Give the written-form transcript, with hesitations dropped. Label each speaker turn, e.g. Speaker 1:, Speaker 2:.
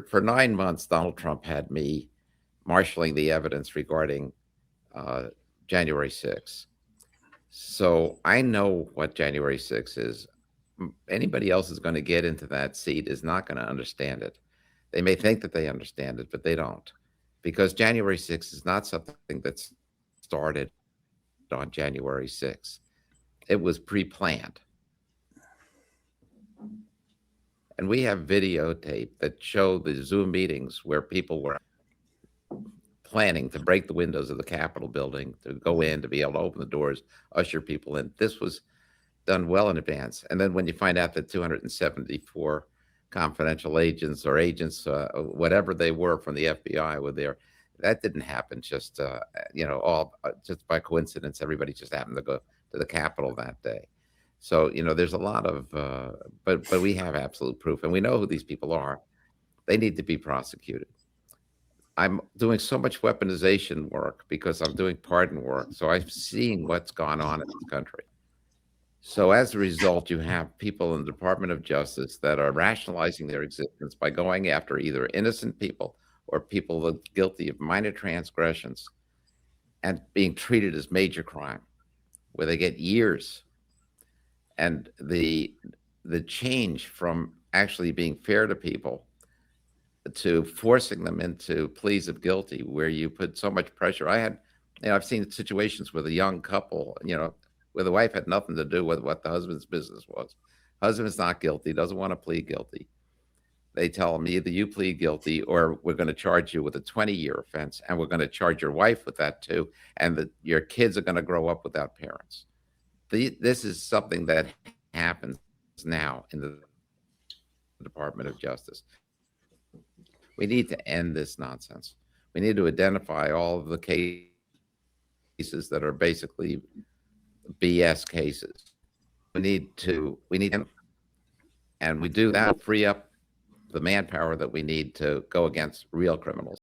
Speaker 1: for 9 months, Donald Trump had me marshaling the evidence regarding uh, January 6th. So I know what January 6th is. Anybody else is going to get into that seat is not going to understand it. They may think that they understand it, but they don't. Because January 6th is not something that started on January 6th. It was pre-planned. And we have videotape that show the Zoom meetings where people were planning to break the windows of the Capitol building, to go in, to be able to open the doors, usher people in. This was done well in advance. And then when you find out that 274 confidential agents or agents, whatever they were from the FBI were there, that didn't happen just, all just by coincidence. Everybody just happened to go to the Capitol that day. So, there's a lot of, but we have absolute proof and we know who these people are. They need to be prosecuted. I'm doing so much weaponization work because I'm doing pardon work. So I'm seeing what's gone on in this country. So as a result, you have people in the Department of Justice that are rationalizing their existence by going after either innocent people or people that are guilty of minor transgressions and being treated as major crime, where they get years. And the change from actually being fair to people to forcing them into pleas of guilty, where you put so much pressure. I've seen situations with a young couple, where the wife had nothing to do with what the husband's business was. Husband's not guilty, doesn't want to plead guilty. They tell him either you plead guilty or we're going to charge you with a 20-year offense, and we're going to charge your wife with that too, and your kids are going to grow up without parents. This is something that happens now in the Department of Justice. We need to end this nonsense. We need to identify all of the cases that are basically BS cases. And we do that, free up the manpower that we need to go against real criminals.